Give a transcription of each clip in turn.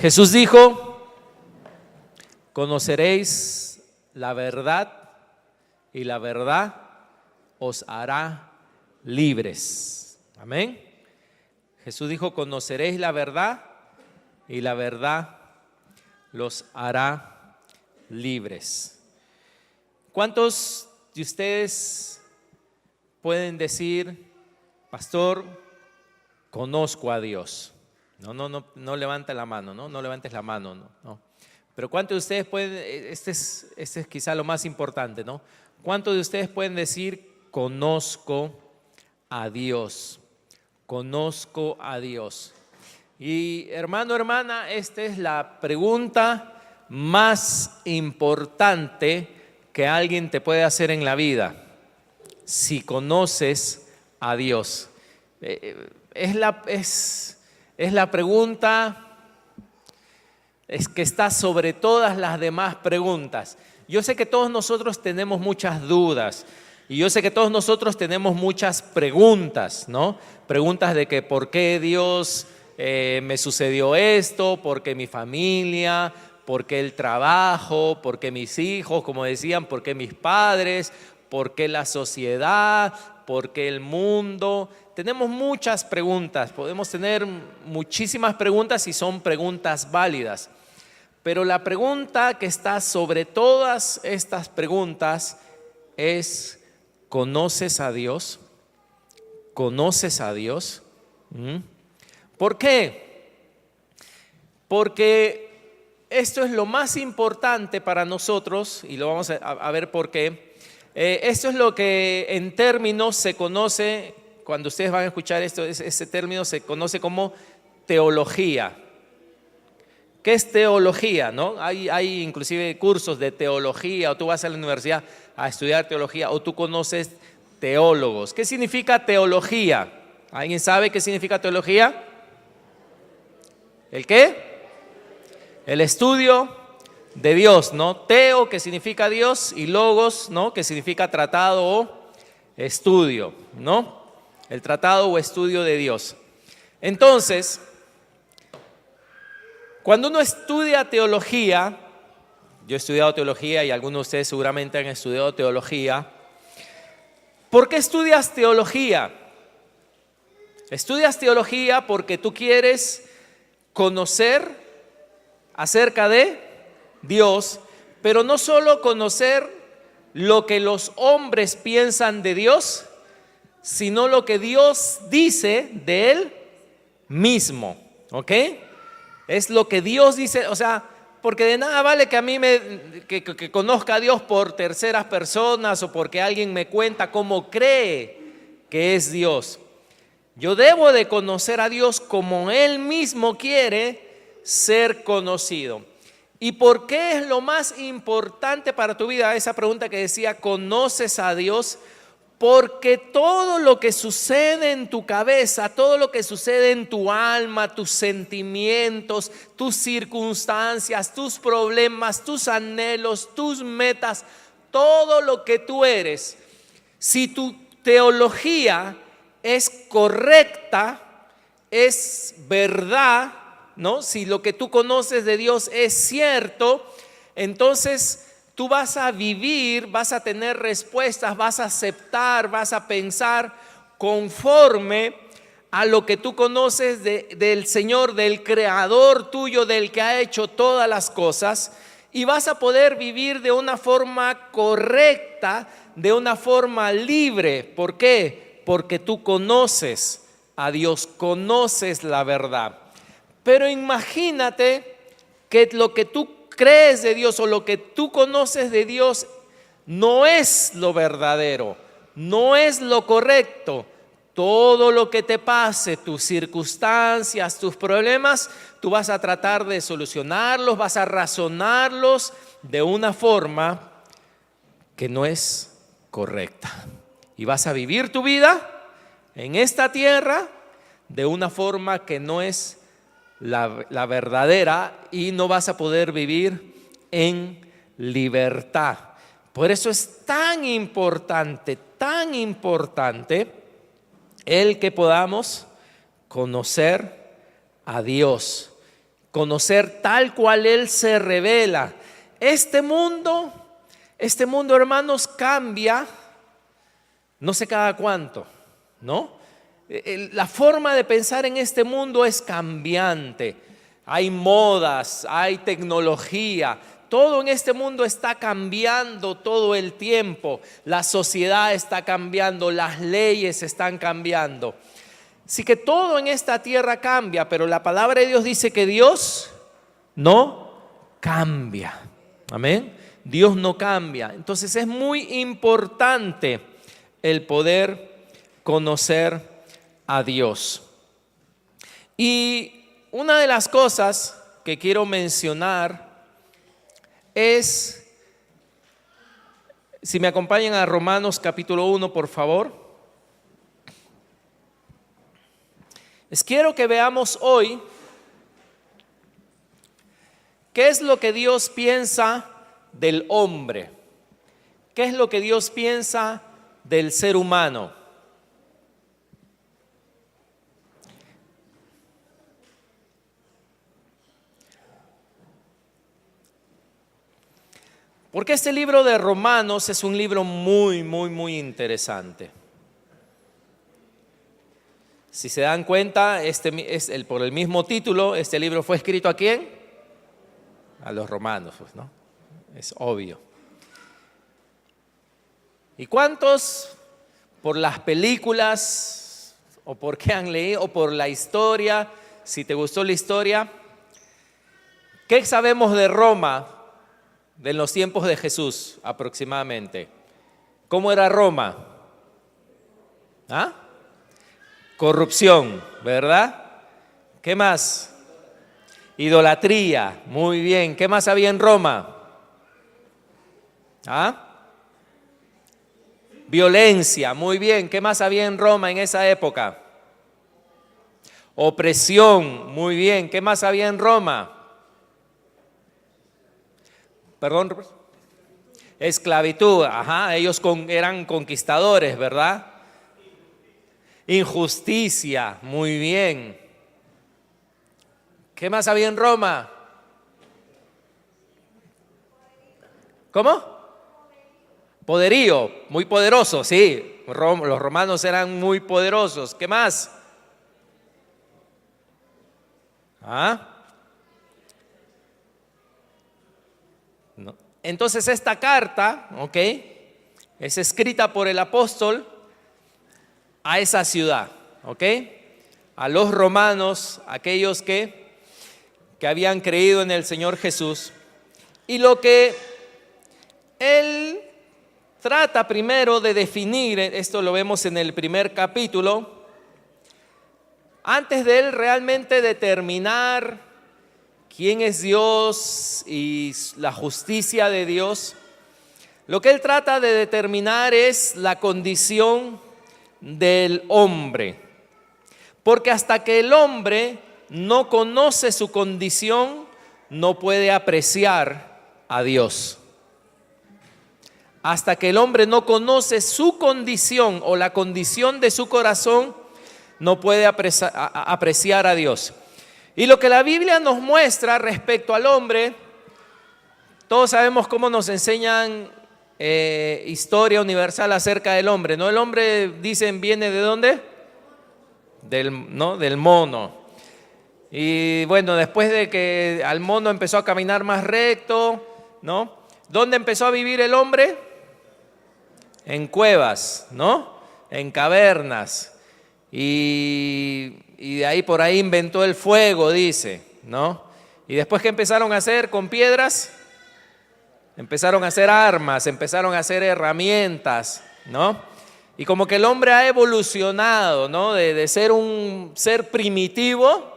Jesús dijo: conoceréis la verdad y la verdad os hará libres. Amén. Jesús dijo: conoceréis la verdad y la verdad los hará libres. ¿Cuántos de ustedes pueden decir: pastor, conozco a Dios? No levanta la mano, no levantes la mano, no. Pero ¿cuántos de ustedes pueden, este es quizá lo más importante, ¿no? ¿Cuántos de ustedes pueden decir: conozco a Dios? Conozco a Dios. Y hermano, hermana, esta es la pregunta más importante que alguien te puede hacer en la vida. Si conoces a Dios. Es la pregunta que está sobre todas las demás preguntas. Yo sé que todos nosotros tenemos muchas dudas y yo sé que todos nosotros tenemos muchas preguntas, ¿no? Preguntas de que ¿por qué Dios me sucedió esto? ¿Por qué mi familia? ¿Por qué el trabajo? ¿Por qué mis hijos? Como decían, ¿por qué mis padres? ¿Por qué la sociedad? ¿Por qué el mundo? Tenemos muchas preguntas, podemos tener muchísimas preguntas y son preguntas válidas. Pero la pregunta que está sobre todas estas preguntas es: ¿conoces a Dios? ¿Conoces a Dios? ¿Por qué? Porque esto es lo más importante para nosotros y lo vamos a ver por qué. Esto es lo que en términos se conoce, cuando ustedes van a escuchar esto, ese término se conoce como teología. ¿Qué es teología? ¿No? Hay inclusive cursos de teología, o tú vas a la universidad a estudiar teología, o tú conoces teólogos. ¿Qué significa teología? ¿Alguien sabe qué significa teología? ¿El qué? El estudio de Dios, ¿no? Teo, que significa Dios, y logos, ¿no? Que significa tratado o estudio, ¿no? El tratado o estudio de Dios. Entonces, cuando uno estudia teología, yo he estudiado teología y algunos de ustedes seguramente han estudiado teología. ¿Por qué estudias teología? Estudias teología porque tú quieres conocer acerca de Dios, pero no solo conocer lo que los hombres piensan de Dios, sino lo que Dios dice de Él mismo, ¿ok? Es lo que Dios dice, o sea, porque de nada vale que a mí que conozca a Dios por terceras personas o porque alguien me cuenta cómo cree que es Dios. Yo debo de conocer a Dios como Él mismo quiere ser conocido. ¿Y por qué es lo más importante para tu vida? Esa pregunta que decía: ¿conoces a Dios? Porque todo lo que sucede en tu cabeza, todo lo que sucede en tu alma, tus sentimientos, tus circunstancias, tus problemas, tus anhelos, tus metas, todo lo que tú eres, si tu teología es correcta, es verdad, ¿no? Si lo que tú conoces de Dios es cierto, entonces tú vas a vivir, vas a tener respuestas, vas a aceptar, vas a pensar conforme a lo que tú conoces del Señor, del Creador tuyo, del que ha hecho todas las cosas, y vas a poder vivir de una forma correcta, de una forma libre. ¿Por qué? Porque tú conoces a Dios, conoces la verdad. Pero imagínate que lo que tú crees de Dios o lo que tú conoces de Dios no es lo verdadero, no es lo correcto. Todo lo que te pase, tus circunstancias, tus problemas, tú vas a tratar de solucionarlos, vas a razonarlos de una forma que no es correcta. Y vas a vivir tu vida en esta tierra de una forma que no es la verdadera, y no vas a poder vivir en libertad. Por eso es tan importante el que podamos conocer a Dios, conocer tal cual Él se revela. Este mundo, hermanos, cambia, no sé cada cuánto, ¿no? La forma de pensar en este mundo es cambiante. Hay modas, hay tecnología. Todo en este mundo está cambiando todo el tiempo. La sociedad está cambiando, las leyes están cambiando. Así que todo en esta tierra cambia, pero la palabra de Dios dice que Dios no cambia. Amén. Dios no cambia. Entonces es muy importante el poder conocer a Dios. Y una de las cosas que quiero mencionar es, si me acompañan a Romanos capítulo 1, por favor. Quiero que veamos hoy qué es lo que Dios piensa del hombre, qué es lo que Dios piensa del ser humano. Porque este libro de Romanos es un libro muy, muy, muy interesante. Si se dan cuenta, por el mismo título, este libro fue escrito ¿a quién? A los romanos, pues, ¿no? Es obvio. ¿Y cuántos, por las películas, o porque han leído, o por la historia, si te gustó la historia, qué sabemos de Roma de los tiempos de Jesús aproximadamente? ¿Cómo era Roma? ¿Ah? Corrupción, ¿verdad? ¿Qué más? Idolatría, muy bien. ¿Qué más había en Roma? ¿Ah? Violencia, muy bien. ¿Qué más había en Roma en esa época? Opresión, muy bien. ¿Qué más había en Roma? Perdón. Esclavitud, ajá, ellos eran conquistadores, ¿verdad? Injusticia, muy bien. ¿Qué más había en Roma? ¿Cómo? Poderío, muy poderoso, sí. Los romanos eran muy poderosos. ¿Qué más? ¿Ah? No. Entonces esta carta, ¿ok?, es escrita por el apóstol a esa ciudad, ¿ok? A los romanos, aquellos que habían creído en el Señor Jesús. Y lo que él trata primero de definir, esto lo vemos en el primer capítulo, antes de él realmente determinar quién es Dios y la justicia de Dios, lo que él trata de determinar es la condición del hombre. Porque hasta que el hombre no conoce su condición, no puede apreciar a Dios. Hasta que el hombre no conoce su condición o la condición de su corazón, no puede apreciar a Dios. Y lo que la Biblia nos muestra respecto al hombre, todos sabemos cómo nos enseñan historia universal acerca del hombre, ¿no? El hombre, dicen, viene ¿de dónde? Del mono. Y bueno, después de que al mono empezó a caminar más recto, ¿no? ¿Dónde empezó a vivir el hombre? En cuevas, ¿no? En cavernas. Y de ahí por ahí inventó el fuego, dice, ¿no? Y después, ¿qué empezaron a hacer con piedras? Empezaron a hacer armas, empezaron a hacer herramientas, ¿no? Y como que el hombre ha evolucionado, ¿no? De ser un ser primitivo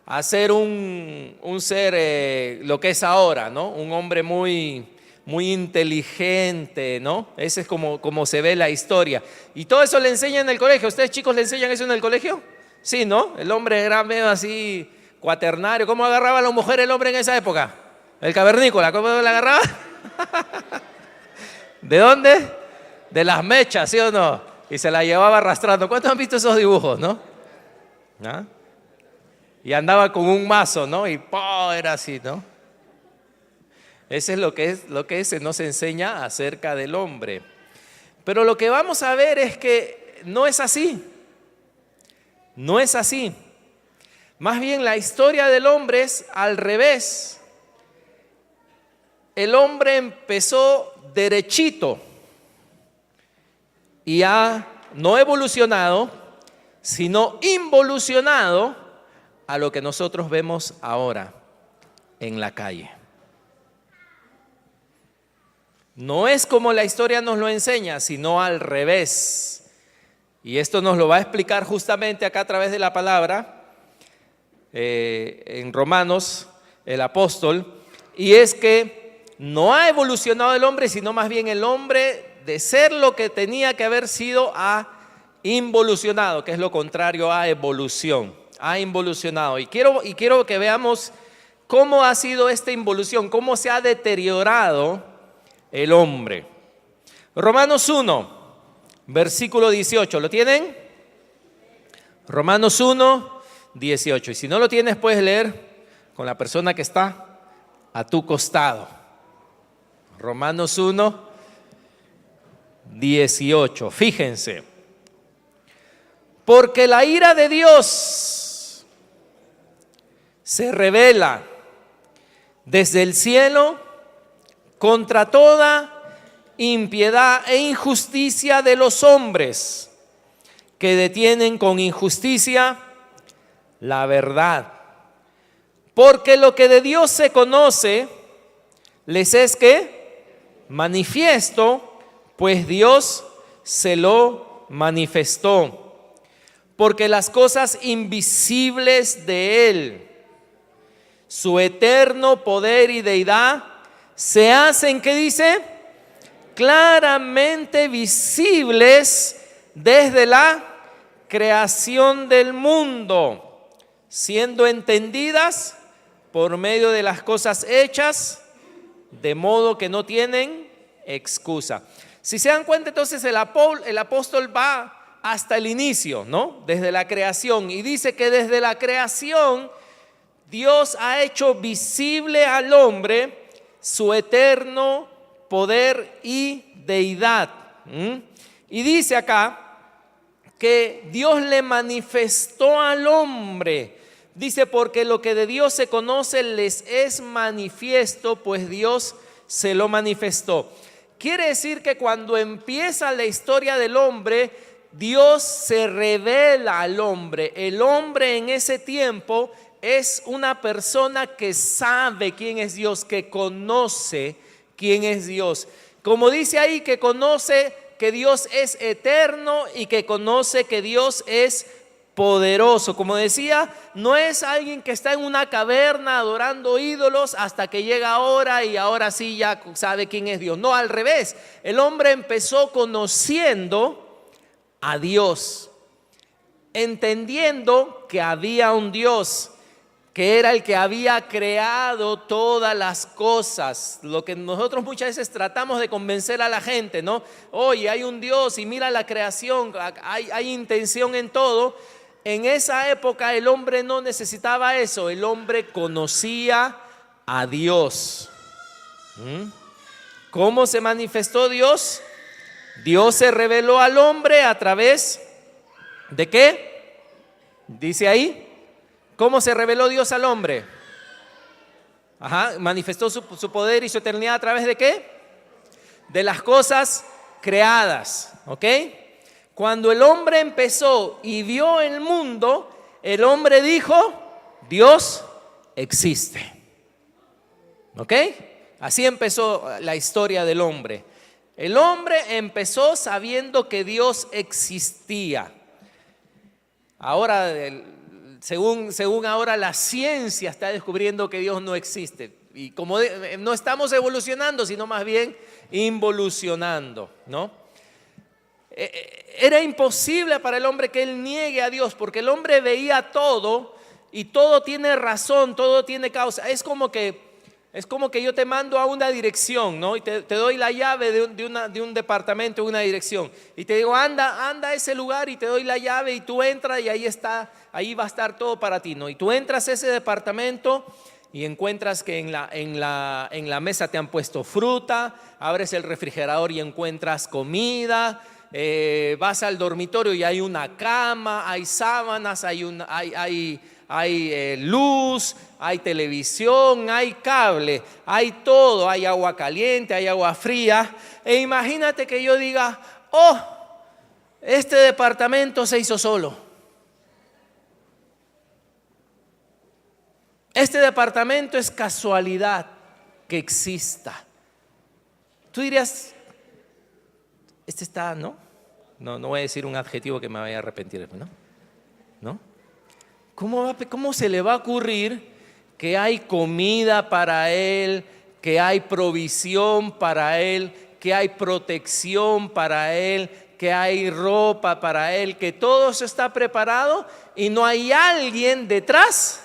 a ser un ser, lo que es ahora, ¿no? Un hombre muy, muy inteligente, ¿no? Ese es como se ve la historia. Y todo eso le enseñan en el colegio. ¿Ustedes, chicos, le enseñan eso en el colegio? Sí, ¿no? El hombre era medio así cuaternario. ¿Cómo agarraba a la mujer el hombre en esa época? El cavernícola, ¿cómo la agarraba? ¿De dónde? De las mechas, ¿sí o no? Y se la llevaba arrastrando. ¿Cuántos han visto esos dibujos, no? ¿Ah? y andaba con un mazo, ¿no? Y ¡pum! Era así, ¿no? Ese es lo que se nos enseña acerca del hombre. Pero lo que vamos a ver es que no es así. No es así. Más bien la historia del hombre es al revés. El hombre empezó derechito y ha no evolucionado, sino involucionado a lo que nosotros vemos ahora en la calle. No es como la historia nos lo enseña, sino al revés. Y esto nos lo va a explicar justamente acá a través de la palabra, en Romanos, el apóstol, y es que no ha evolucionado el hombre, sino más bien el hombre de ser lo que tenía que haber sido ha involucionado, que es lo contrario a evolución, ha involucionado. Y quiero que veamos cómo ha sido esta involución, cómo se ha deteriorado el hombre. Romanos 1, versículo 18, ¿lo tienen? Romanos 1, 18. Y si no lo tienes, puedes leer con la persona que está a tu costado. Romanos 1, 18. Fíjense. Porque la ira de Dios se revela desde el cielo contra toda impiedad e injusticia de los hombres que detienen con injusticia la verdad. Porque lo que de Dios se conoce les es que manifiesto, pues Dios se lo manifestó. Porque las cosas invisibles de Él, su eterno poder y deidad, se hacen, ¿qué dice? Claramente visibles desde la creación del mundo, siendo entendidas por medio de las cosas hechas, de modo que no tienen excusa. Si se dan cuenta, entonces el apóstol va hasta el inicio, ¿no? Desde la creación, y dice que desde la creación Dios ha hecho visible al hombre su eterno poder y deidad. Y dice acá que Dios le manifestó al hombre. Dice, porque lo que de Dios se conoce les es manifiesto, pues Dios se lo manifestó. Quiere decir que cuando empieza la historia del hombre, Dios se revela al hombre. El hombre en ese tiempo es una persona que sabe quién es Dios, que conoce quién es Dios. Como dice ahí, que conoce que Dios es eterno y que conoce que Dios es poderoso. Como decía, no es alguien que está en una caverna adorando ídolos hasta que llega ahora y ahora sí ya sabe quién es Dios. No, al revés. El hombre empezó conociendo a Dios, entendiendo que había un Dios, que era el que había creado todas las cosas. Lo que nosotros muchas veces tratamos de convencer a la gente, ¿no? Oye, hay un Dios y mira la creación, hay intención en todo. En esa época el hombre no necesitaba eso, el hombre conocía a Dios. ¿Cómo se manifestó Dios? Dios se reveló al hombre a través ¿de qué? Dice ahí. ¿Cómo se reveló Dios al hombre? Manifestó su poder y su eternidad a través ¿de qué? De las cosas creadas, ¿ok? Cuando el hombre empezó y vio el mundo, el hombre dijo, Dios existe, ¿ok? Así empezó la historia del hombre. El hombre empezó sabiendo que Dios existía. Ahora, según ahora la ciencia está descubriendo que Dios no existe. Y como no estamos evolucionando, sino más bien involucionando, ¿no? Era imposible para el hombre que él niegue a Dios, porque el hombre veía todo y todo tiene razón, todo tiene causa. Es como que Es como que yo te mando a una dirección, ¿no? Y te doy la llave de un departamento, de una dirección. Y te digo, anda a ese lugar y te doy la llave y tú entras y ahí está, ahí va a estar todo para ti, ¿no? Y tú entras a ese departamento y encuentras que en la mesa te han puesto fruta, abres el refrigerador y encuentras comida, vas al dormitorio y hay una cama, hay sábanas, hay luz, hay televisión, hay cable, hay todo, hay agua caliente, hay agua fría. E imagínate que yo diga, oh, este departamento se hizo solo. Este departamento es casualidad que exista. Tú dirías, este está, ¿no? No voy a decir un adjetivo que me vaya a arrepentir, ¿no? ¿No? ¿Cómo se le va a ocurrir que hay comida para él, que hay provisión para él, que hay protección para él, que hay ropa para él, que todo eso está preparado y no hay alguien detrás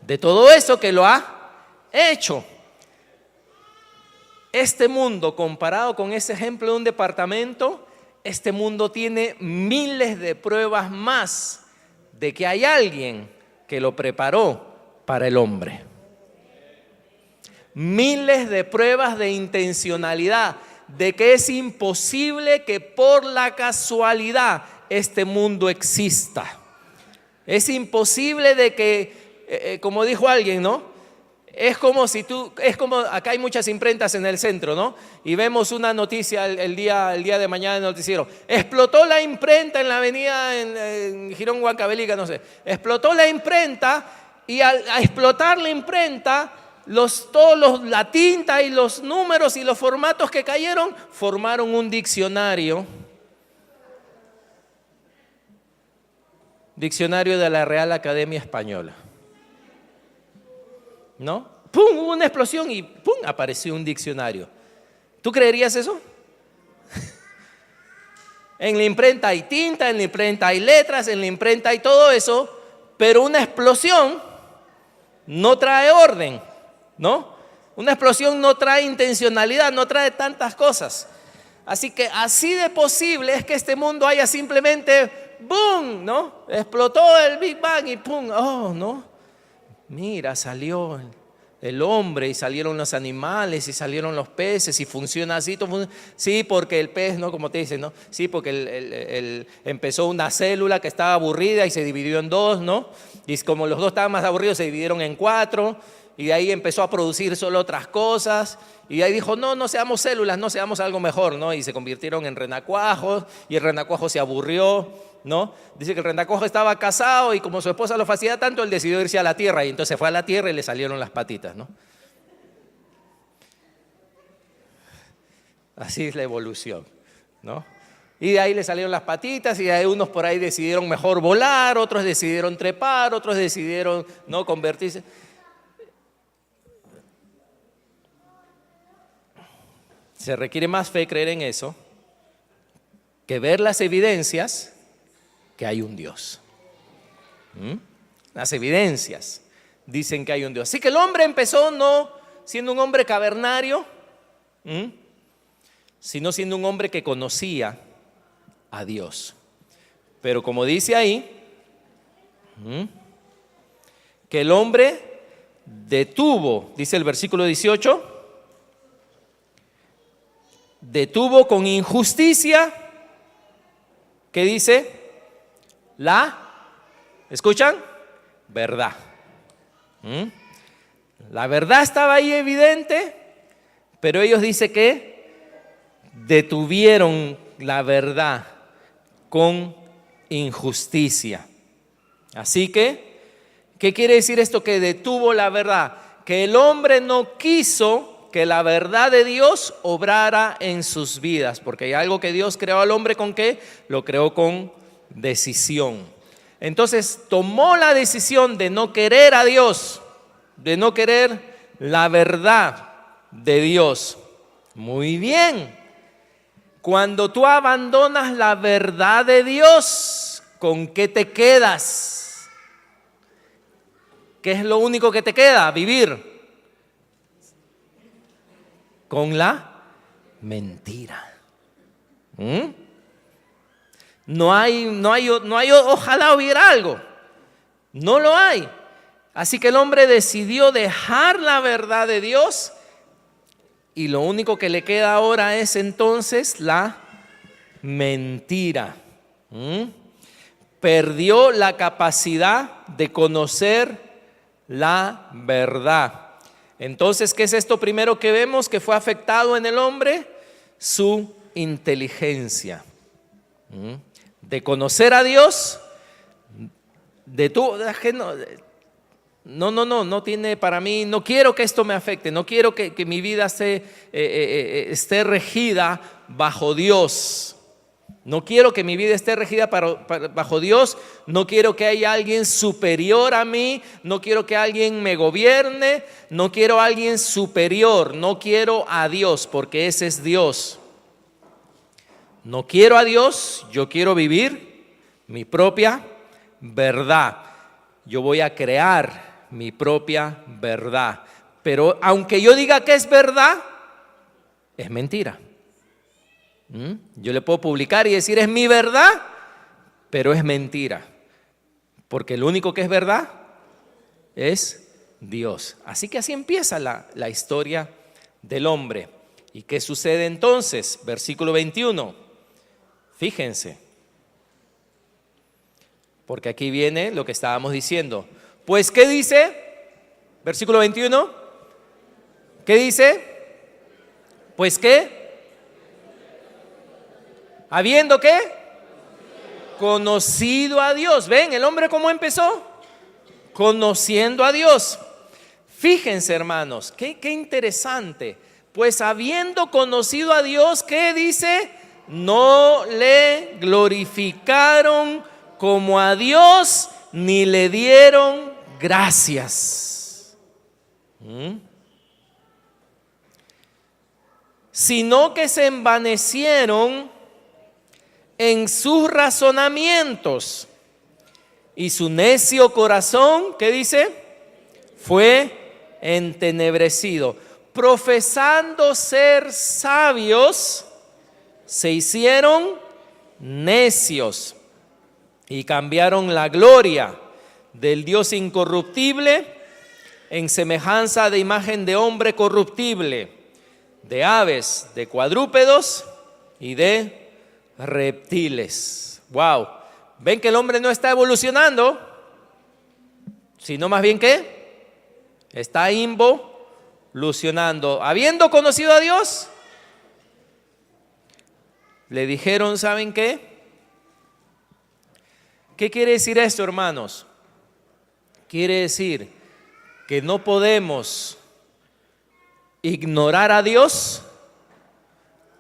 de todo eso que lo ha hecho? Este mundo, comparado con ese ejemplo de un departamento, este mundo tiene miles de pruebas más de que hay alguien que lo preparó para el hombre. Miles de pruebas de intencionalidad, de que es imposible que por la casualidad este mundo exista. Es imposible de que, como dijo alguien, ¿no? Es como acá hay muchas imprentas en el centro, ¿no? Y vemos una noticia el día de mañana en el noticiero. Explotó la imprenta en la avenida en Girón Huancavelica, no sé. Explotó la imprenta y al explotar la imprenta, la tinta y los números y los formatos que cayeron formaron un diccionario. Diccionario de la Real Academia Española. ¿No? ¡Pum! Hubo una explosión y ¡pum! Apareció un diccionario. ¿Tú creerías eso? En la imprenta hay tinta, en la imprenta hay letras, en la imprenta hay todo eso, pero una explosión no trae orden, ¿no? Una explosión no trae intencionalidad, no trae tantas cosas. Así que así de posible es que este mundo haya simplemente ¡boom! ¿No? Explotó el Big Bang y ¡pum! ¡Oh, no! Mira, salió el hombre y salieron los animales y salieron los peces y funciona así. Sí, porque el pez, ¿no? Como te dicen, ¿no? Sí, porque empezó una célula que estaba aburrida y se dividió en dos, ¿no? Y como los dos estaban más aburridos, se dividieron en cuatro. Y de ahí empezó a producir solo otras cosas. Y de ahí dijo, no seamos células, no seamos algo mejor, ¿no? Y se convirtieron en renacuajos y el renacuajo se aburrió, ¿no? Dice que el renacuajo estaba casado y como su esposa lo hacía tanto, él decidió irse a la tierra y entonces fue a la tierra y le salieron las patitas, ¿no? Así es la evolución, ¿no? Y de ahí le salieron las patitas y de ahí unos por ahí decidieron mejor volar, otros decidieron trepar, otros decidieron no convertirse. Se requiere más fe creer en eso que ver las evidencias que hay un Dios. Las evidencias dicen que hay un Dios. Así que el hombre empezó no siendo un hombre cavernario, sino siendo un hombre que conocía a Dios. Pero como dice ahí, que el hombre detuvo, dice el versículo 18, detuvo con injusticia, ¿qué dice? ¿Escuchan? Verdad. La verdad estaba ahí evidente, pero ellos dicen que detuvieron la verdad con injusticia. Así que, ¿qué quiere decir esto? Que detuvo la verdad, que el hombre no quiso que la verdad de Dios obrara en sus vidas, porque hay algo que Dios creó al hombre ¿con qué? Lo creó con decisión. Entonces tomó la decisión de no querer a Dios, de no querer la verdad de Dios. Muy bien. Cuando tú abandonas la verdad de Dios, ¿con qué te quedas? ¿Qué es lo único que te queda? Vivir con la mentira. No hay, ojalá hubiera algo. No lo hay. Así que el hombre decidió dejar la verdad de Dios y lo único que le queda ahora es entonces la mentira. Perdió la capacidad de conocer la verdad. Entonces, ¿qué es esto primero que vemos que fue afectado en el hombre? Su inteligencia. De conocer a Dios, no tiene para mí, no quiero que esto me afecte, no quiero que mi vida esté regida bajo Dios. No quiero que mi vida esté regida bajo Dios, no quiero que haya alguien superior a mí, no quiero que alguien me gobierne, no quiero a alguien superior, no quiero a Dios, porque ese es Dios. No quiero a Dios, yo quiero vivir mi propia verdad. Yo voy a crear mi propia verdad. Pero aunque yo diga que es verdad, es mentira. Yo le puedo publicar y decir es mi verdad, pero es mentira. Porque el único que es verdad es Dios. Así que así empieza la historia del hombre. ¿Y qué sucede entonces? Versículo 21. Fíjense. Porque aquí viene lo que estábamos diciendo. Pues, ¿qué dice? Versículo 21. ¿Qué dice? Pues, ¿qué? ¿Habiendo qué? Conocido a Dios. ¿Ven el hombre cómo empezó? Conociendo a Dios. Fíjense, hermanos, qué interesante. Pues habiendo conocido a Dios, ¿qué dice? No le glorificaron como a Dios, ni le dieron gracias. Sino que se envanecieron en sus razonamientos, y su necio corazón, ¿qué dice? Fue entenebrecido. Profesando ser sabios, se hicieron necios y cambiaron la gloria del Dios incorruptible en semejanza de imagen de hombre corruptible, de aves, de cuadrúpedos y de reptiles. Wow. ¿Ven que el hombre no está evolucionando? Sino más bien que está involucionando. Habiendo conocido a Dios, le dijeron, ¿saben qué? ¿Qué quiere decir esto, hermanos? Quiere decir que no podemos ignorar a Dios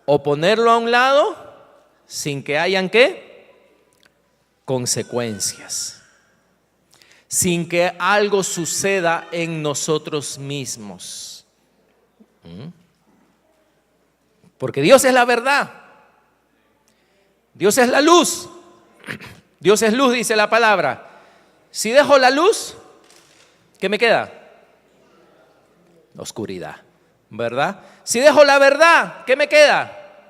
o ponerlo a un lado sin que hayan ¿qué? Consecuencias. Sin que algo suceda en nosotros mismos. Porque Dios es la verdad. Dios es la luz. Dios es luz, dice la palabra. Si dejo la luz, ¿qué me queda? Oscuridad, ¿verdad? Si dejo la verdad, ¿qué me queda?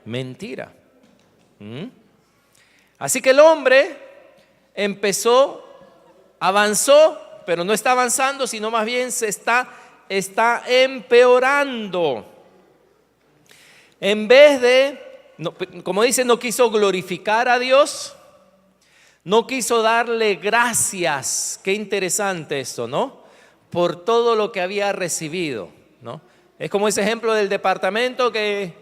Mentira. Así que el hombre avanzó, pero no está avanzando, sino más bien se está empeorando. En vez de, como dice, no quiso glorificar a Dios, no quiso darle gracias. Qué interesante esto, ¿no? Por todo lo que había recibido, ¿no? Es como ese ejemplo del departamento que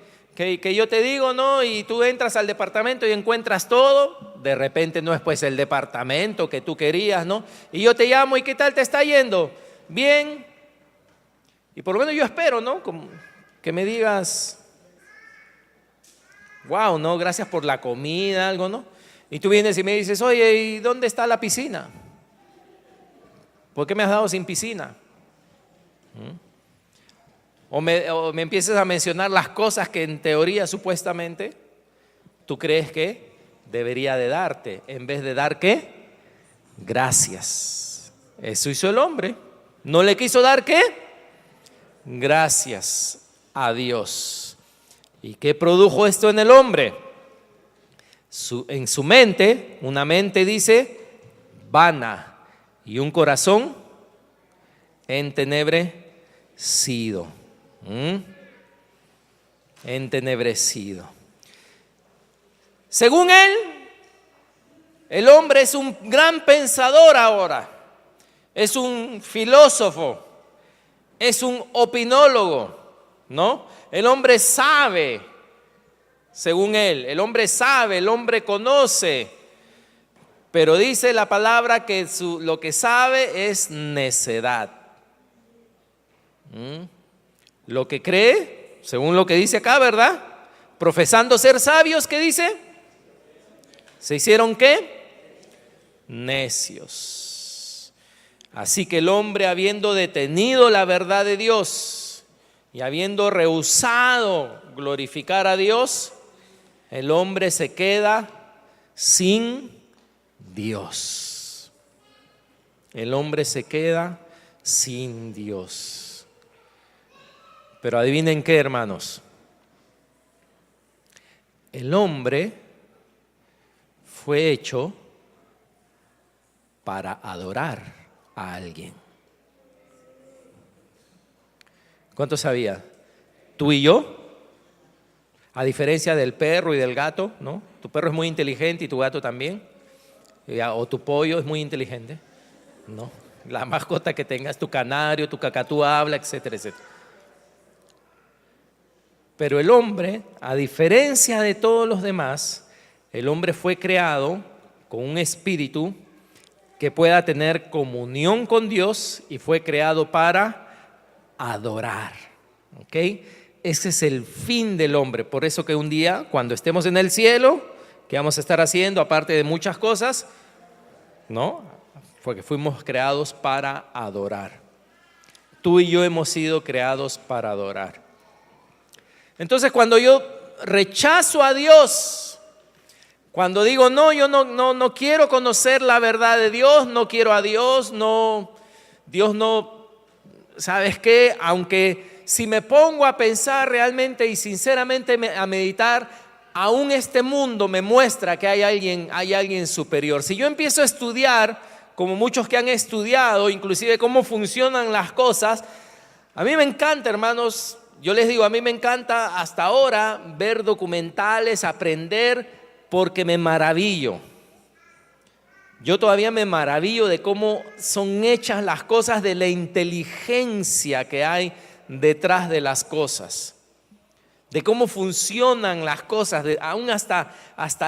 yo te digo, ¿no? Y tú entras al departamento y encuentras todo. De repente no es pues el departamento que tú querías, ¿no? Y yo te llamo, ¿y qué tal te está yendo? Bien. Y por lo menos yo espero, ¿no? Como que me digas, wow, ¿no? Gracias por la comida, algo, ¿no? Y tú vienes y me dices, oye, ¿y dónde está la piscina? ¿Por qué me has dado sin piscina? O me empiezas a mencionar las cosas que en teoría supuestamente tú crees que debería de darte, en vez de dar ¿qué? Gracias. Eso hizo el hombre. ¿No le quiso dar qué? Gracias. a Dios. ¿Y qué produjo esto en el hombre? En su mente, una mente dice vana y un corazón entenebrecido. Entenebrecido. Según él, el hombre es un gran pensador ahora, es un filósofo, es un opinólogo, ¿no? El hombre sabe, según él, el hombre sabe, el hombre conoce, pero dice la palabra que lo que sabe es necedad. Lo que cree, según lo que dice acá, ¿verdad? Profesando ser sabios, ¿qué dice? ¿Se hicieron qué? Necios. Así que el hombre, habiendo detenido la verdad de Dios y habiendo rehusado glorificar a Dios, el hombre se queda sin Dios. El hombre se queda sin Dios. Pero adivinen qué, hermanos. El hombre fue hecho para adorar a alguien. ¿Cuánto sabía? Tú y yo, a diferencia del perro y del gato, ¿no? Tu perro es muy inteligente y tu gato también. O tu pollo es muy inteligente, ¿no? La mascota que tengas, tu canario, tu cacatú habla, etcétera, etcétera. Pero el hombre, a diferencia de todos los demás, el hombre fue creado con un espíritu que pueda tener comunión con Dios y fue creado para adorar. ¿Ok? Ese es el fin del hombre. Por eso que un día, cuando estemos en el cielo, ¿qué vamos a estar haciendo? Aparte de muchas cosas, ¿no? Porque fuimos creados para adorar. Tú y yo hemos sido creados para adorar. Entonces, cuando yo rechazo a Dios, cuando digo, no, yo no quiero conocer la verdad de Dios, no quiero a Dios, Dios no, ¿sabes qué? Aunque si me pongo a pensar realmente y sinceramente a meditar, aún este mundo me muestra que hay alguien superior. Si yo empiezo a estudiar, como muchos que han estudiado, inclusive cómo funcionan las cosas, a mí me encanta, hermanos. Yo les digo, a mí me encanta hasta ahora ver documentales, aprender, porque me maravillo. Yo todavía me maravillo de cómo son hechas las cosas, de la inteligencia que hay detrás de las cosas, de cómo funcionan las cosas, aún hasta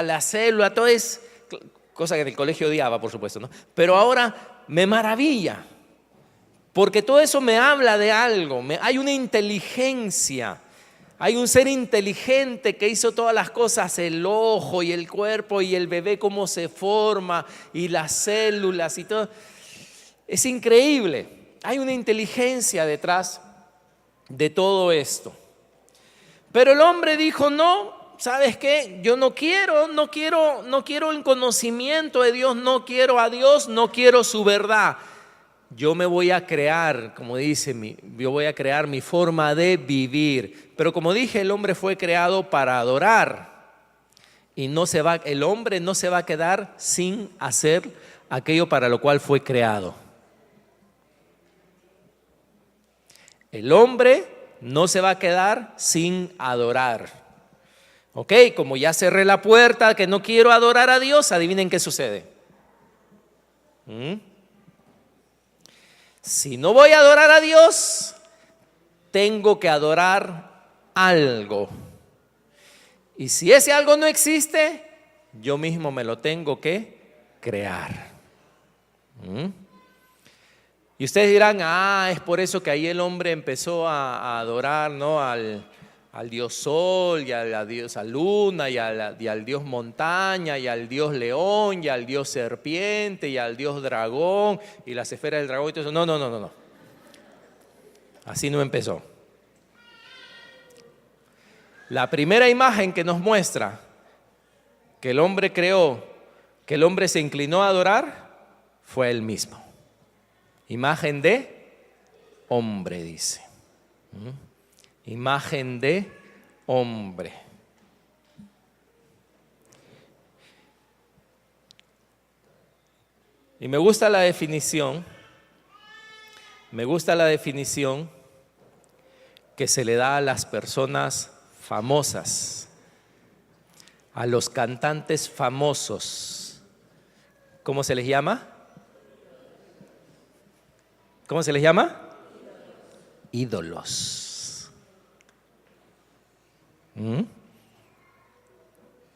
la célula, todo es cosa que en el colegio odiaba, por supuesto, ¿no? Pero ahora me maravilla. Porque todo eso me habla de algo, hay una inteligencia, hay un ser inteligente que hizo todas las cosas, el ojo y el cuerpo y el bebé cómo se forma y las células y todo. Es increíble, hay una inteligencia detrás de todo esto. Pero el hombre dijo, no, ¿sabes qué? Yo no quiero el conocimiento de Dios, no quiero a Dios, no quiero su verdad. Yo me voy a crear, como dice, yo voy a crear mi forma de vivir. Pero como dije, el hombre fue creado para adorar. Y el hombre no se va a quedar sin hacer aquello para lo cual fue creado. El hombre no se va a quedar sin adorar. Ok, como ya cerré la puerta, que no quiero adorar a Dios, adivinen qué sucede. Si no voy a adorar a Dios, tengo que adorar algo. Y si ese algo no existe, yo mismo me lo tengo que crear. Y ustedes dirán, es por eso que ahí el hombre empezó a adorar, ¿no? al dios sol, y a la diosa luna, y al dios montaña, y al dios león, y al dios serpiente, y al dios dragón, y las esferas del dragón y todo eso. No. Así no empezó. La primera imagen que nos muestra que el hombre creó, que el hombre se inclinó a adorar, fue él mismo. Imagen de hombre, dice. imagen de hombre. Y me gusta la definición que se le da a las personas famosas, a los cantantes famosos. ¿Cómo se les llama? ¿Cómo se les llama? Ídolos.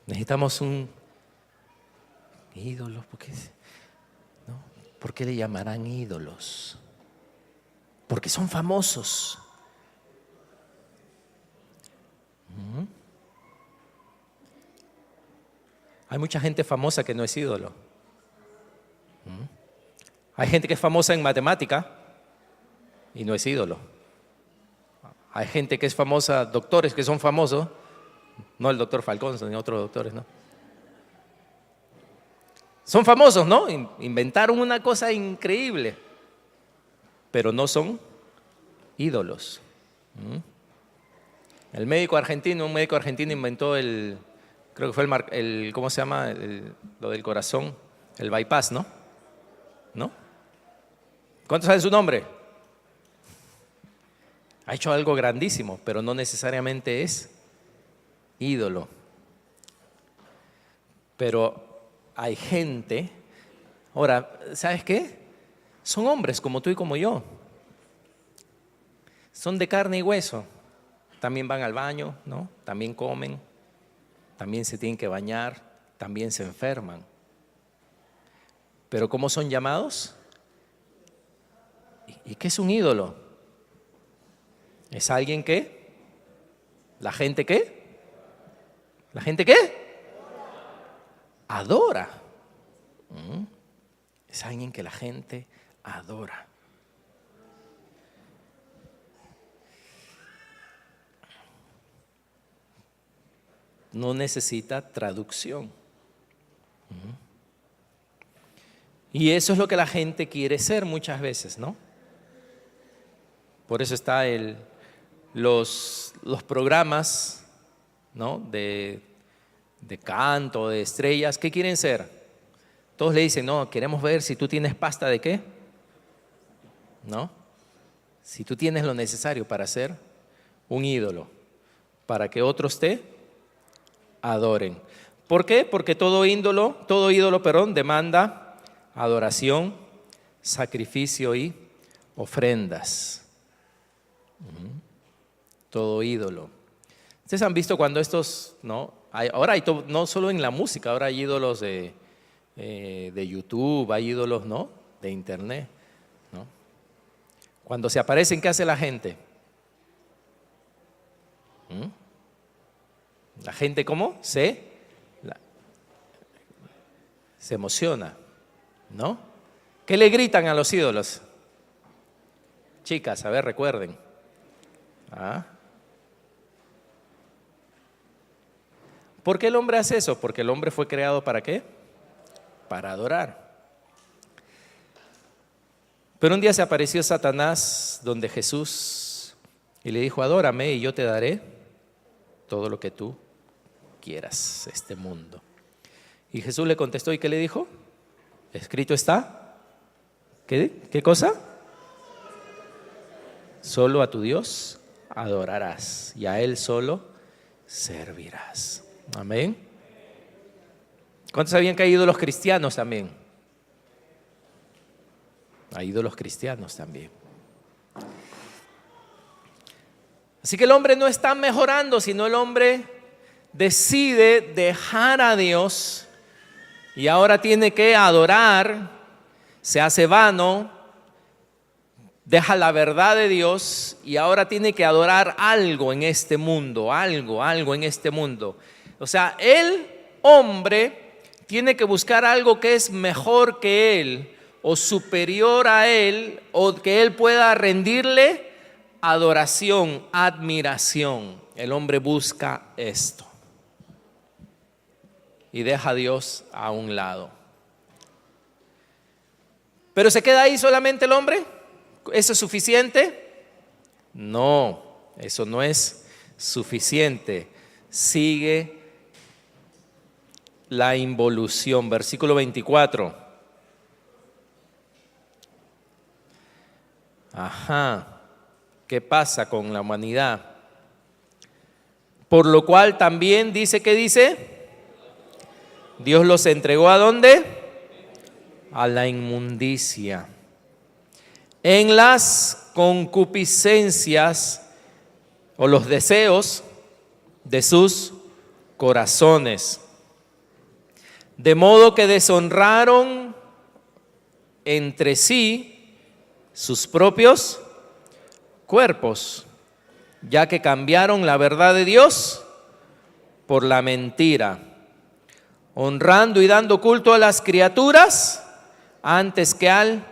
Necesitamos un ídolo. ¿Por qué le llamarán ídolos? Porque son famosos. Hay mucha gente famosa que no es ídolo. Hay gente que es famosa en matemática y no es ídolo. Hay gente que es famosa, doctores que son famosos, no el doctor Falcón, sino otros doctores, ¿no? Son famosos, ¿no? Inventaron una cosa increíble, pero no son ídolos. Un médico argentino inventó creo que fue ¿cómo se llama? Lo del corazón, el bypass, ¿no? ¿No? ¿Cuántos saben su nombre? Ha hecho algo grandísimo, pero no necesariamente es ídolo. Pero hay gente, ahora, ¿sabes qué? Son hombres como tú y como yo. Son de carne y hueso. También van al baño, ¿no? También comen, también se tienen que bañar, también se enferman. Pero ¿cómo son llamados? ¿Y qué es un ídolo? ¿Es alguien que? ¿La gente qué? ¿La gente qué? Adora. Es alguien que la gente adora. No necesita traducción. Y eso es lo que la gente quiere ser muchas veces, ¿no? Por eso está los programas, ¿no? de canto, de estrellas. ¿Qué quieren ser? Todos le dicen, no, queremos ver si tú tienes pasta de qué, ¿no? Si tú tienes lo necesario para ser un ídolo, para que otros te adoren. ¿Por qué? Porque todo ídolo, demanda adoración, sacrificio y ofrendas. Todo ídolo. Ustedes han visto cuando estos, ¿no? Ahora hay no solo en la música, ahora hay ídolos de YouTube, hay ídolos, ¿no? De internet, ¿no? Cuando se aparecen, ¿qué hace la gente? La gente, ¿cómo? Se emociona, ¿no? ¿Qué le gritan a los ídolos? Chicas, a ver, recuerden. ¿Por qué el hombre hace eso? Porque el hombre fue creado ¿para qué? Para adorar. Pero un día se apareció Satanás donde Jesús y le dijo, adórame y yo te daré todo lo que tú quieras, este mundo. Y Jesús le contestó, ¿y qué le dijo? Escrito está. ¿Qué cosa? Solo a tu Dios adorarás y a Él solo servirás. Amén. ¿Cuántos sabían que hay ídolos cristianos también? Hay ídolos cristianos también. Así que el hombre no está mejorando, sino el hombre decide dejar a Dios y ahora tiene que adorar, se hace vano, deja la verdad de Dios y ahora tiene que adorar algo en este mundo, algo en este mundo. O sea, el hombre tiene que buscar algo que es mejor que él o superior a él o que él pueda rendirle adoración, admiración. El hombre busca esto y deja a Dios a un lado. ¿Pero se queda ahí solamente el hombre? ¿Eso es suficiente? No. Eso no es suficiente. Sigue la involución. Versículo 24. ¿Qué pasa con la humanidad? Por lo cual también dice, ¿qué dice? Dios los entregó ¿a dónde? A la inmundicia. En las concupiscencias o los deseos de sus corazones. De modo que deshonraron entre sí sus propios cuerpos, ya que cambiaron la verdad de Dios por la mentira, honrando y dando culto a las criaturas antes que al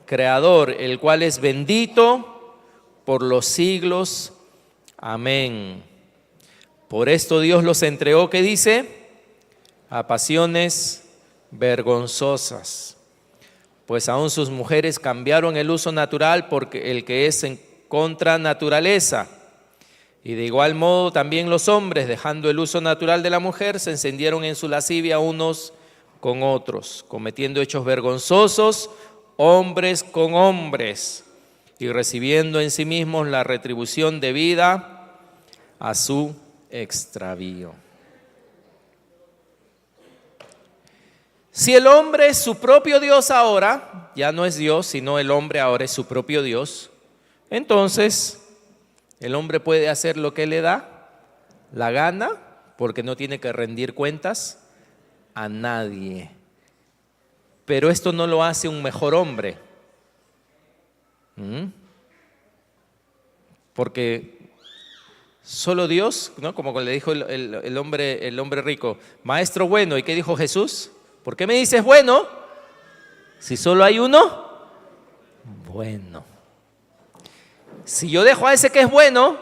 Creador, el cual es bendito por los siglos. Amén. Por esto Dios los entregó, ¿qué dice? A pasiones vergonzosas, pues aún sus mujeres cambiaron el uso natural porque el que es en contra naturaleza. Y de igual modo también los hombres, dejando el uso natural de la mujer, se encendieron en su lascivia unos con otros, cometiendo hechos vergonzosos hombres con hombres, y recibiendo en sí mismos la retribución debida a su extravío. Si el hombre es su propio Dios ahora, ya no es Dios, sino el hombre ahora es su propio Dios, entonces el hombre puede hacer lo que le da la gana, porque no tiene que rendir cuentas a nadie. Pero esto no lo hace un mejor hombre. Porque solo Dios, ¿no? Como le dijo el hombre rico, maestro bueno, ¿y qué dijo Jesús? ¿Por qué me dices bueno si solo hay uno bueno? Si yo dejo a ese que es bueno,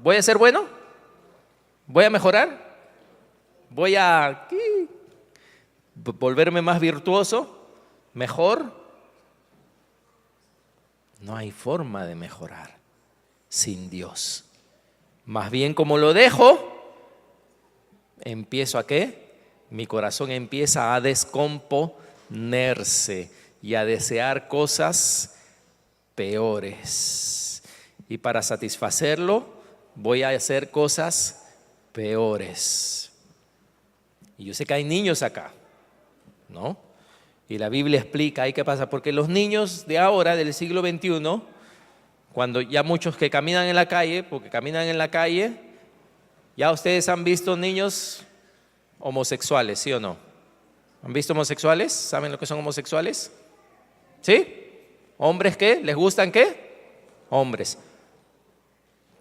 ¿voy a ser bueno? ¿Voy a mejorar? ¿Voy a volverme más virtuoso? ¿Mejor? No hay forma de mejorar sin Dios. Más bien, como lo dejo, empiezo ¿a qué? Mi corazón empieza a descomponerse y a desear cosas peores. Y para satisfacerlo, voy a hacer cosas peores. Y yo sé que hay niños acá, ¿no? Y la Biblia explica ahí qué pasa, porque los niños de ahora, del siglo XXI, cuando ya muchos que caminan en la calle, porque caminan en la calle, ya ustedes han visto niños homosexuales, ¿sí o no? ¿Han visto homosexuales? ¿Saben lo que son homosexuales? ¿Sí? ¿Hombres qué? ¿Les gustan qué? Hombres.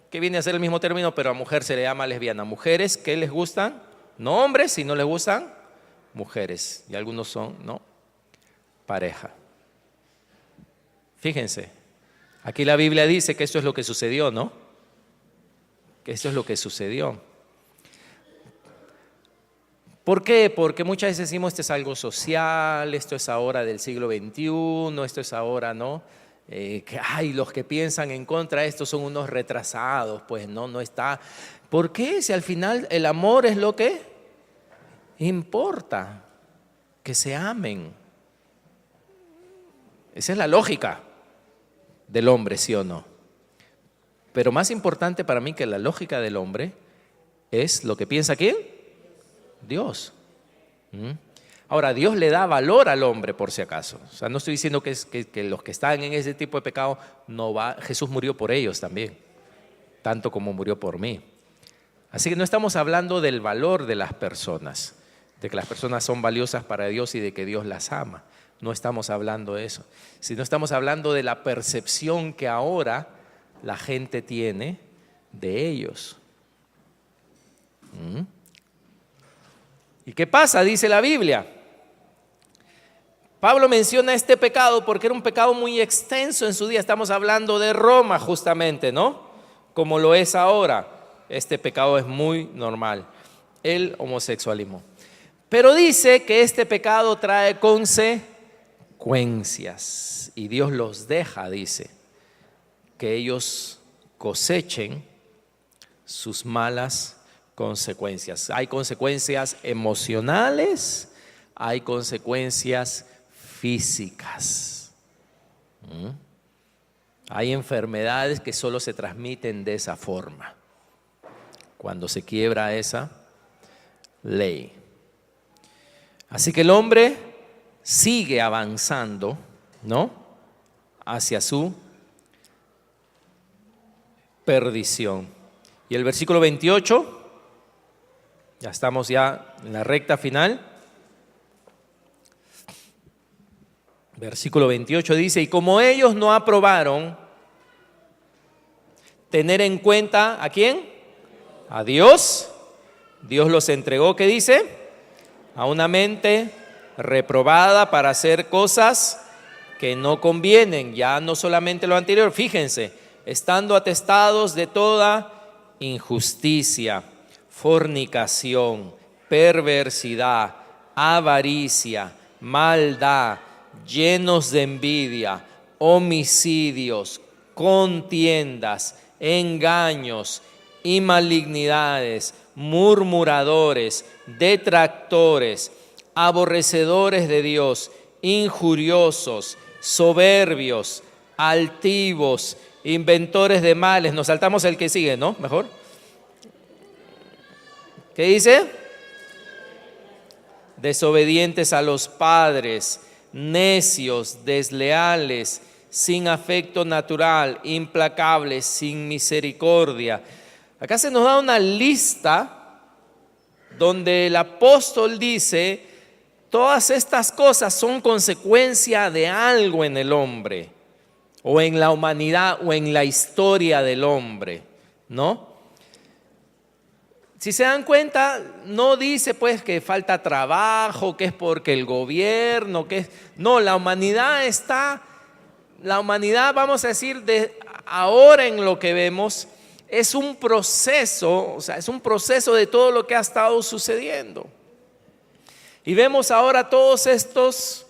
Que viene a ser el mismo término, pero a mujer se le llama lesbiana. Mujeres que les gustan, no hombres, sino les gustan mujeres. Y algunos son, ¿no? Pareja. Fíjense, aquí la Biblia dice que esto es lo que sucedió, ¿no? Que esto es lo que sucedió. ¿Por qué? Porque muchas veces decimos esto es algo social, esto es ahora del siglo XXI, esto es ahora, ¿no? Que ay, los que piensan en contra de esto son unos retrasados, pues no está. ¿Por qué? Si al final el amor es lo que importa, que se amen. Esa es la lógica del hombre, ¿sí o no? Pero más importante para mí que la lógica del hombre es lo que piensa ¿quién? Dios. Ahora, Dios le da valor al hombre por si acaso. O sea, no estoy diciendo que los que están en ese tipo de pecado no va. Jesús murió por ellos también, tanto como murió por mí. Así que no estamos hablando del valor de las personas, de que las personas son valiosas para Dios y de que Dios las ama. No estamos hablando de eso, sino estamos hablando de la percepción que ahora la gente tiene de ellos. ¿Y qué pasa? Dice la Biblia. Pablo menciona este pecado porque era un pecado muy extenso en su día. Estamos hablando de Roma justamente, ¿no? Como lo es ahora. Este pecado es muy normal, el homosexualismo. Pero dice que este pecado trae consecuencias y Dios los deja, dice, que ellos cosechen sus malas consecuencias. Hay consecuencias emocionales, hay consecuencias físicas. Hay enfermedades que solo se transmiten de esa forma, cuando se quiebra esa ley. Así que el hombre sigue avanzando, ¿no?, hacia su perdición. Y el versículo 28, ya estamos ya en la recta final. Versículo 28 dice: y como ellos no aprobaron tener en cuenta, ¿a quién? A Dios. Dios los entregó, ¿qué dice? A una mente reprobada para hacer cosas que no convienen. Ya no solamente lo anterior, fíjense, estando atestados de toda injusticia, fornicación, perversidad, avaricia, maldad, llenos de envidia, homicidios, contiendas, engaños y malignidades, murmuradores, detractores, aborrecedores de Dios, injuriosos, soberbios, altivos, inventores de males. Nos saltamos el que sigue, ¿no? Mejor. ¿Qué dice? Desobedientes a los padres, necios, desleales, sin afecto natural, implacables, sin misericordia. Acá se nos da una lista donde el apóstol dice: todas estas cosas son consecuencia de algo en el hombre, o en la humanidad, o en la historia del hombre, ¿no? Si se dan cuenta, no dice pues que falta trabajo, que es porque el gobierno, que es... No, la humanidad, vamos a decir, de ahora en lo que vemos, es un proceso, o sea, es un proceso de todo lo que ha estado sucediendo. Y vemos ahora todas estas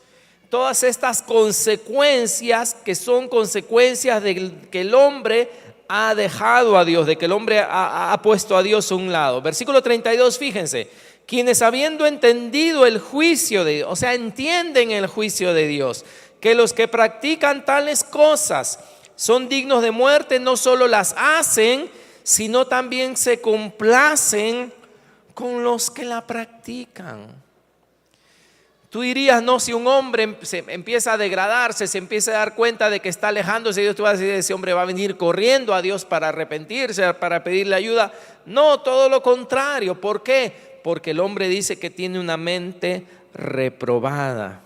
consecuencias, que son consecuencias de que el hombre ha dejado a Dios, de que el hombre ha puesto a Dios a un lado. Versículo 32, fíjense: quienes habiendo entendido el juicio de Dios, o sea, entienden el juicio de Dios, que los que practican tales cosas son dignos de muerte, no solo las hacen, sino también se complacen con los que la practican. Tú dirías, no, si un hombre se empieza a degradarse, se empieza a dar cuenta de que está alejándose de Dios, tú vas a decir: ese hombre va a venir corriendo a Dios para arrepentirse, para pedirle ayuda. No, todo lo contrario. ¿Por qué? Porque el hombre dice que tiene una mente reprobada.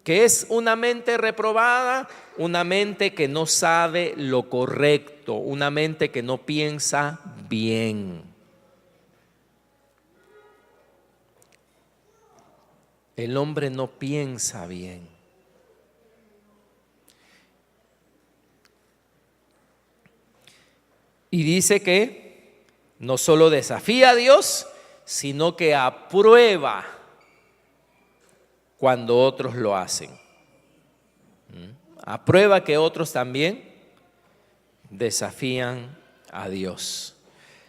¿Qué es una mente reprobada? Una mente que no sabe lo correcto, una mente que no piensa bien. El hombre no piensa bien. Y dice que no solo desafía a Dios, sino que aprueba cuando otros lo hacen. Aprueba que otros también desafían a Dios.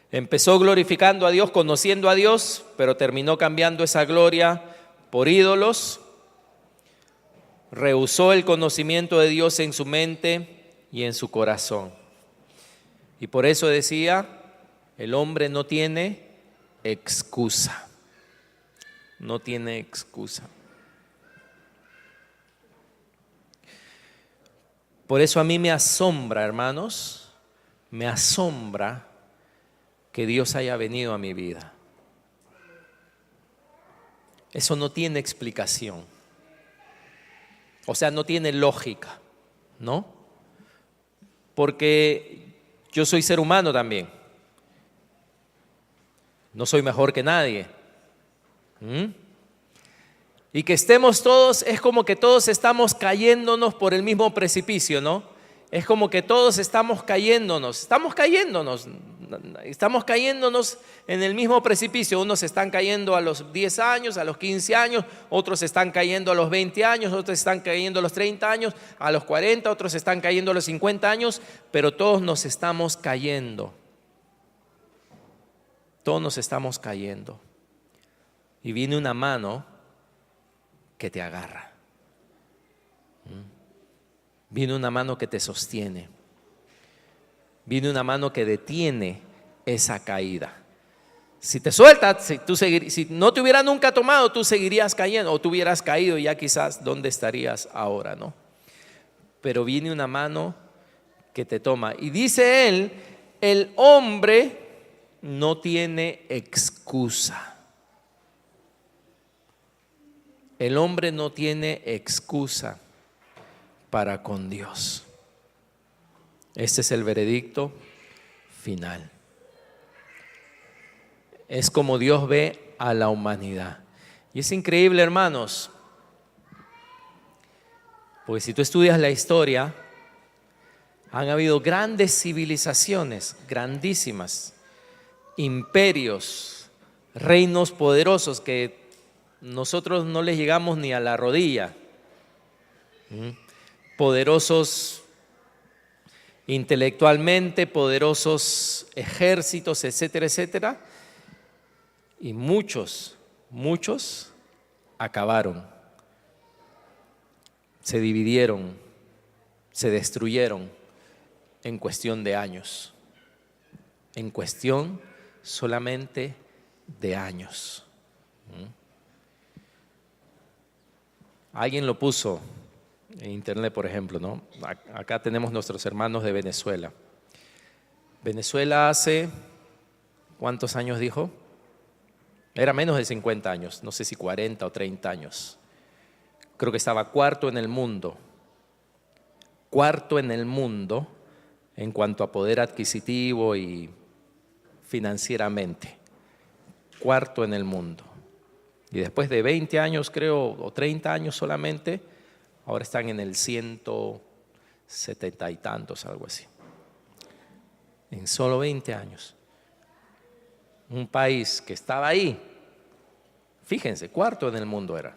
Empezó glorificando a Dios, conociendo a Dios, pero terminó cambiando esa gloria por ídolos. Rehusó el conocimiento de Dios en su mente y en su corazón. Y por eso decía, el hombre no tiene excusa. No tiene excusa. Por eso a mí me asombra, hermanos, me asombra que Dios haya venido a mi vida. Eso no tiene explicación. O sea, no tiene lógica, ¿no? Porque yo soy ser humano también. No soy mejor que nadie. Y que estemos todos, es como que todos estamos cayéndonos por el mismo precipicio, ¿no? Es como que todos estamos cayéndonos en el mismo precipicio. Unos están cayendo a los 10 años, a los 15 años, otros están cayendo a los 20 años, otros están cayendo a los 30 años, a los 40, otros están cayendo a los 50 años, pero todos nos estamos cayendo. Todos nos estamos cayendo. Y viene una mano que te agarra. Viene una mano que te sostiene. Viene una mano que detiene esa caída. Si te sueltas, si no te hubiera nunca tomado, tú seguirías cayendo, o tú hubieras caído y ya quizás dónde estarías ahora, ¿no? Pero viene una mano que te toma. Y dice él, el hombre no tiene excusa. El hombre no tiene excusa para con Dios. Este es el veredicto final. Es como Dios ve a la humanidad. Y es increíble, hermanos, porque si tú estudias la historia, han habido grandes civilizaciones, grandísimas, imperios, reinos poderosos que nosotros no les llegamos ni a la rodilla. Poderosos intelectualmente, poderosos ejércitos, etcétera, etcétera. Y muchos acabaron, se dividieron, se destruyeron en cuestión de años, en cuestión solamente de años. Alguien lo puso en internet, por ejemplo, ¿no? Acá tenemos nuestros hermanos de Venezuela. Venezuela hace, ¿cuántos años dijo? Era menos de 50 años, no sé si 40 o 30 años. Creo que estaba cuarto en el mundo en cuanto a poder adquisitivo y financieramente. Cuarto en el mundo. Y después de 20 años, creo, o 30 años solamente, ahora están en el 170 y tantos, algo así. En solo 20 años. Un país que estaba ahí, fíjense, cuarto en el mundo era.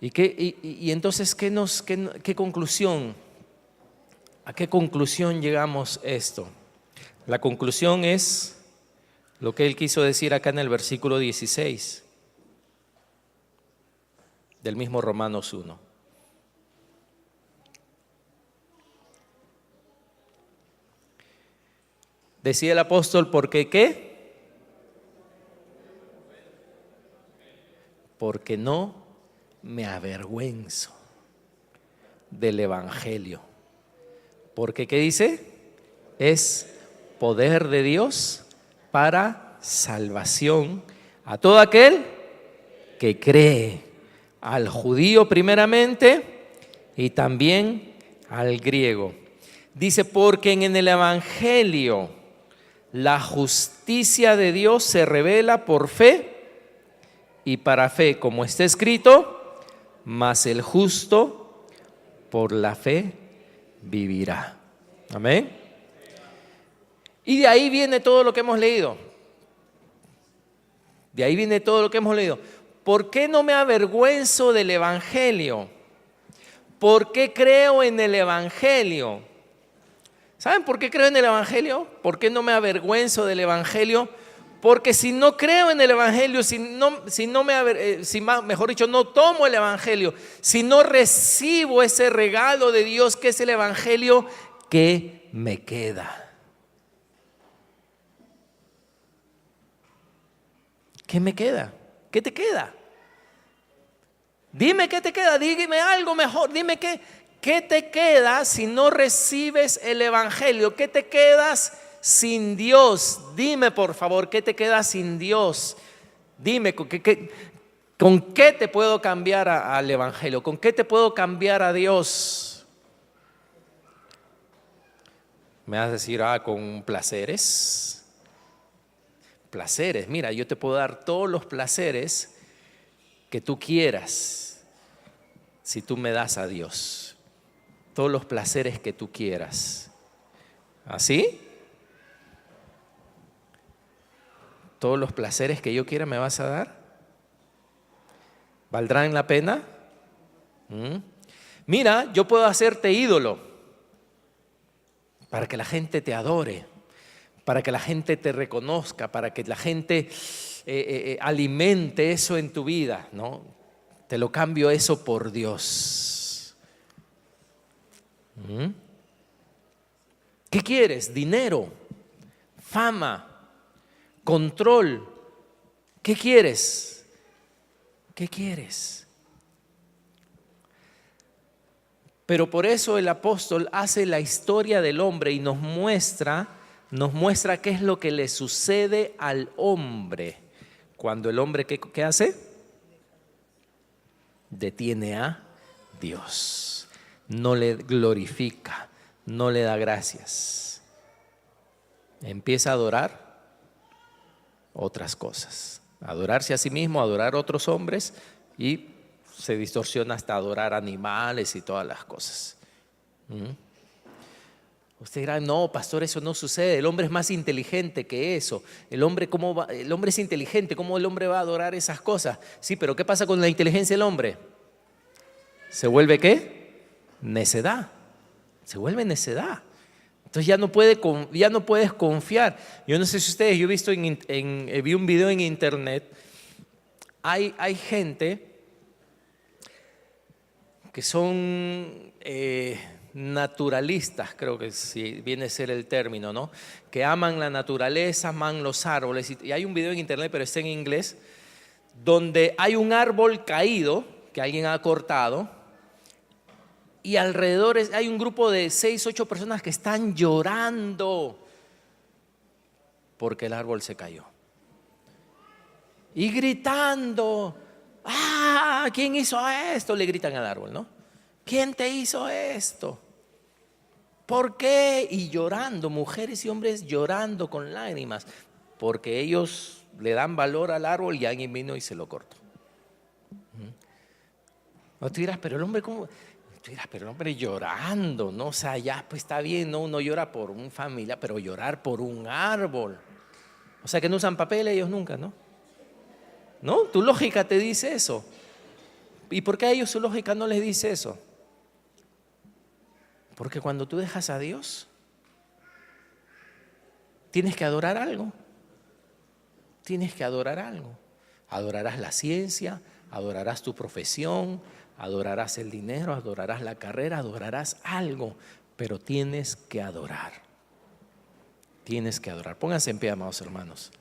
Y entonces, ¿qué conclusión? ¿A qué conclusión llegamos esto? La conclusión es lo que él quiso decir acá en el versículo 16 del mismo Romanos 1. Decía el apóstol, ¿por qué qué? Porque no me avergüenzo del evangelio. Porque ¿qué dice? Es poder de Dios para salvación a todo aquel que cree, al judío primeramente y también al griego. Dice, porque en el evangelio la justicia de Dios se revela por fe y para fe, como está escrito, mas el justo por la fe vivirá. Amén. Y de ahí viene todo lo que hemos leído. De ahí viene todo lo que hemos leído. ¿Por qué no me avergüenzo del evangelio? ¿Por qué creo en el evangelio? ¿Saben por qué creo en el evangelio? ¿Por qué no me avergüenzo del evangelio? Porque si no creo en el evangelio, mejor dicho, no tomo el evangelio, si no recibo ese regalo de Dios que es el evangelio, ¿qué me queda? ¿Qué me queda? ¿Qué te queda? Dime qué te queda, dígame algo mejor, dime qué te queda si no recibes el evangelio, qué te quedas sin Dios. Dime por favor, ¿qué te queda sin Dios? Dime, ¿con qué te puedo cambiar al evangelio? ¿Con qué te puedo cambiar a Dios? Me vas a decir, con placeres. Placeres, mira, yo te puedo dar todos los placeres que tú quieras si tú me das a Dios. Todos los placeres que tú quieras. ¿Así? ¿Todos los placeres que yo quiera me vas a dar? ¿Valdrán la pena? Mira, yo puedo hacerte ídolo. para que la gente te adore, para que la gente te reconozca, para que la gente alimente eso en tu vida, ¿no? Te lo cambio eso por Dios. ¿Qué quieres? Dinero, fama, control. ¿Qué quieres? ¿Qué quieres? Pero por eso el apóstol hace la historia del hombre y nos muestra qué es lo que le sucede al hombre cuando el hombre, ¿qué hace? Detiene a Dios, no le glorifica, no le da gracias, empieza a adorar otras cosas, adorarse a sí mismo, adorar a otros hombres, y se distorsiona hasta adorar animales y todas las cosas. Usted dirá, no, pastor, eso no sucede, el hombre es más inteligente que eso. El hombre es inteligente, ¿cómo el hombre va a adorar esas cosas? Sí, pero ¿qué pasa con la inteligencia del hombre? ¿Se vuelve qué? Necedad. Se vuelve necedad. Entonces ya no puedes confiar. Yo no sé si ustedes, yo he visto vi un video en internet. Hay gente que son naturalistas, creo que sí, viene a ser el término, ¿no? Que aman la naturaleza, aman los árboles. Y hay un video en internet, pero está en inglés, donde hay un árbol caído que alguien ha cortado y alrededor hay un grupo de 6, 8 personas que están llorando porque el árbol se cayó. Y gritando, ¡ah! ¿Quién hizo esto? Le gritan al árbol, ¿no? ¿Quién te hizo esto? ¿Por qué? Y llorando, mujeres y hombres llorando con lágrimas, porque ellos le dan valor al árbol y alguien vino y se lo cortó. O tú dirás, pero el hombre, ¿cómo? Tú dirás, pero el hombre llorando, ¿no? O sea, ya pues está bien, ¿no? Uno llora por una familia, pero llorar por un árbol. O sea que no usan papel ellos nunca, ¿no? ¿No? Tu lógica te dice eso. ¿Y por qué a ellos su lógica no les dice eso? Porque cuando tú dejas a Dios, tienes que adorar algo. Tienes que adorar algo. Adorarás la ciencia, adorarás tu profesión, adorarás el dinero, adorarás la carrera, adorarás algo, pero tienes que adorar. Tienes que adorar. Pónganse en pie, amados hermanos.